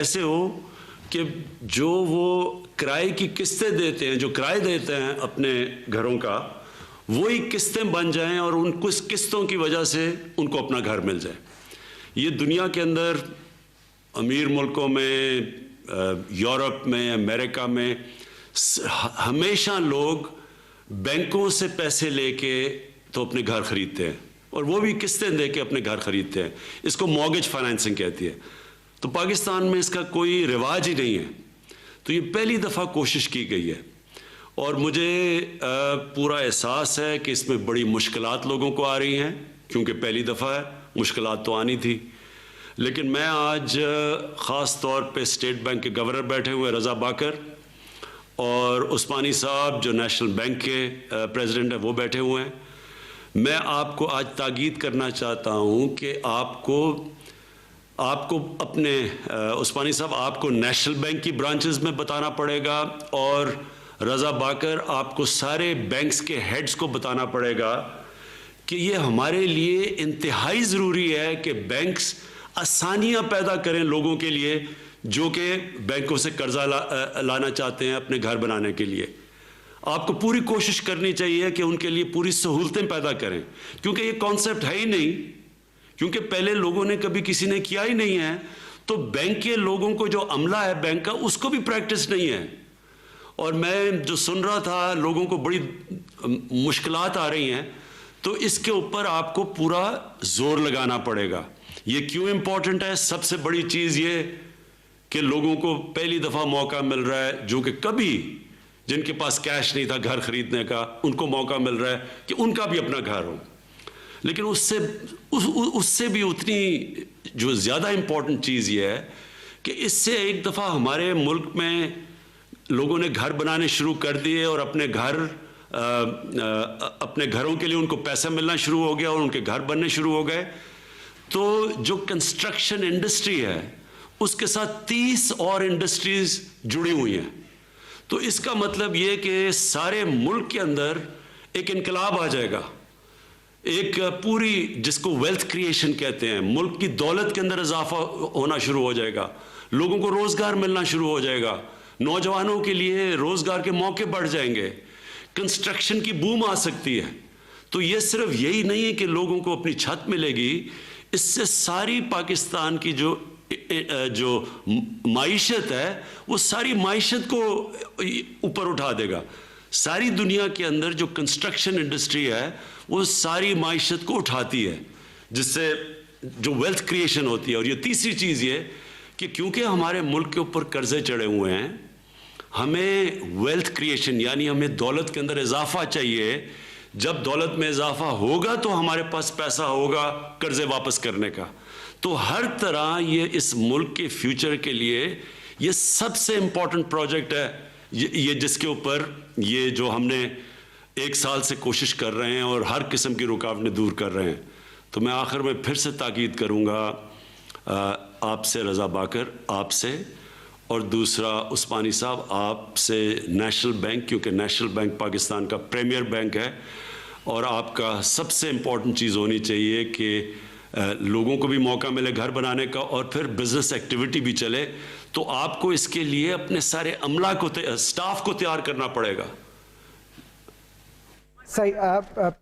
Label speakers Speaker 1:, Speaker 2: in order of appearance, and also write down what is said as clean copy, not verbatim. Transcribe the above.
Speaker 1: ایسے ہو کہ جو وہ کرائے کی قسطیں دیتے ہیں، جو کرائے دیتے ہیں اپنے گھروں کا، وہی قسطیں بن جائیں اور ان کو اس قسطوں کی وجہ سے ان کو اپنا گھر مل جائے۔ یہ دنیا کے اندر امیر ملکوں میں، یورپ میں، امریکہ میں ہمیشہ لوگ بینکوں سے پیسے لے کے تو اپنے گھر خریدتے ہیں، اور وہ بھی قسطیں دے کے اپنے گھر خریدتے ہیں۔ اس کو مورگیج فائنینسنگ کہتی ہے۔ تو پاکستان میں اس کا کوئی رواج ہی نہیں ہے۔ تو یہ پہلی دفعہ کوشش کی گئی ہے، اور مجھے پورا احساس ہے کہ اس میں بڑی مشکلات لوگوں کو آ رہی ہیں، کیونکہ پہلی دفعہ ہے، مشکلات تو آنی تھی۔ لیکن میں آج خاص طور پہ اسٹیٹ بینک کے گورنر بیٹھے ہوئے رضا باکر، اور عثمانی صاحب جو نیشنل بینک کے پریزیڈنٹ ہیں وہ بیٹھے ہوئے ہیں، میں آپ کو آج تاکید کرنا چاہتا ہوں کہ آپ کو اپنے عثمانی صاحب آپ کو نیشنل بینک کی برانچز میں بتانا پڑے گا، اور رضا باکر آپ کو سارے بینکس کے ہیڈز کو بتانا پڑے گا کہ یہ ہمارے لیے انتہائی ضروری ہے کہ بینکس آسانیاں پیدا کریں لوگوں کے لیے جو کہ بینکوں سے قرضہ لانا چاہتے ہیں اپنے گھر بنانے کے لیے۔ آپ کو پوری کوشش کرنی چاہیے کہ ان کے لیے پوری سہولتیں پیدا کریں، کیونکہ یہ کانسیپٹ ہے ہی نہیں، کیونکہ پہلے لوگوں نے کبھی کسی نے کیا ہی نہیں ہے، تو بینک کے لوگوں کو جو عملہ ہے بینک کا، اس کو بھی پریکٹس نہیں ہے۔ اور میں جو سن رہا تھا لوگوں کو بڑی مشکلات آ رہی ہیں، تو اس کے اوپر آپ کو پورا زور لگانا پڑے گا۔ یہ کیوں امپورٹنٹ ہے؟ سب سے بڑی چیز یہ کہ لوگوں کو پہلی دفعہ موقع مل رہا ہے، جو کہ کبھی جن کے پاس کیش نہیں تھا گھر خریدنے کا، ان کو موقع مل رہا ہے کہ ان کا بھی اپنا گھر ہو۔ لیکن اس سے بھی اتنی جو زیادہ امپورٹنٹ چیز یہ ہے کہ اس سے ایک دفعہ ہمارے ملک میں لوگوں نے گھر بنانے شروع کر دیے، اور اپنے گھروں کے لیے ان کو پیسہ ملنا شروع ہو گیا، اور ان کے گھر بننے شروع ہو گئے، تو جو کنسٹرکشن انڈسٹری ہے اس کے ساتھ 30 اور انڈسٹریز جڑی ہوئی ہیں۔ تو اس کا مطلب یہ کہ سارے ملک کے اندر ایک انقلاب آ جائے گا، ایک پوری جس کو ویلتھ کریشن کہتے ہیں، ملک کی دولت کے اندر اضافہ ہونا شروع ہو جائے گا، لوگوں کو روزگار ملنا شروع ہو جائے گا، نوجوانوں کے لیے روزگار کے موقع بڑھ جائیں گے، کنسٹرکشن کی بوم آ سکتی ہے۔ تو یہ صرف یہی نہیں ہے کہ لوگوں کو اپنی چھت ملے گی، اس سے ساری پاکستان کی جو معیشت ہے وہ ساری معیشت کو اوپر اٹھا دے گا۔ ساری دنیا کے اندر جو کنسٹرکشن انڈسٹری ہے وہ ساری معیشت کو اٹھاتی ہے، جس سے جو ویلتھ کریشن ہوتی ہے۔ اور یہ تیسری چیز یہ کہ کیونکہ ہمارے ملک کے اوپر قرضے چڑھے ہوئے ہیں، ہمیں ویلتھ کریشن یعنی ہمیں دولت کے اندر اضافہ چاہیے۔ جب دولت میں اضافہ ہوگا تو ہمارے پاس پیسہ ہوگا قرضے واپس کرنے کا۔ تو ہر طرح یہ اس ملک کے فیوچر کے لیے یہ سب سے امپورٹنٹ پروجیکٹ ہے، یہ جس کے اوپر یہ جو ہم نے 1 سال سے کوشش کر رہے ہیں اور ہر قسم کی رکاوٹیں دور کر رہے ہیں۔ تو میں آخر میں پھر سے تاکید کروں گا آپ سے رضا باکر، آپ سے، اور دوسرا عثمانی صاحب آپ سے نیشنل بینک، کیونکہ نیشنل بینک پاکستان کا پریمیئر بینک ہے، اور آپ کا سب سے امپورٹنٹ چیز ہونی چاہیے کہ لوگوں کو بھی موقع ملے گھر بنانے کا، اور پھر بزنس ایکٹیویٹی بھی چلے۔ تو آپ کو اس کے لیے اپنے سارے عملہ کو، سٹاف کو تیار کرنا پڑے گا۔
Speaker 2: صحیح۔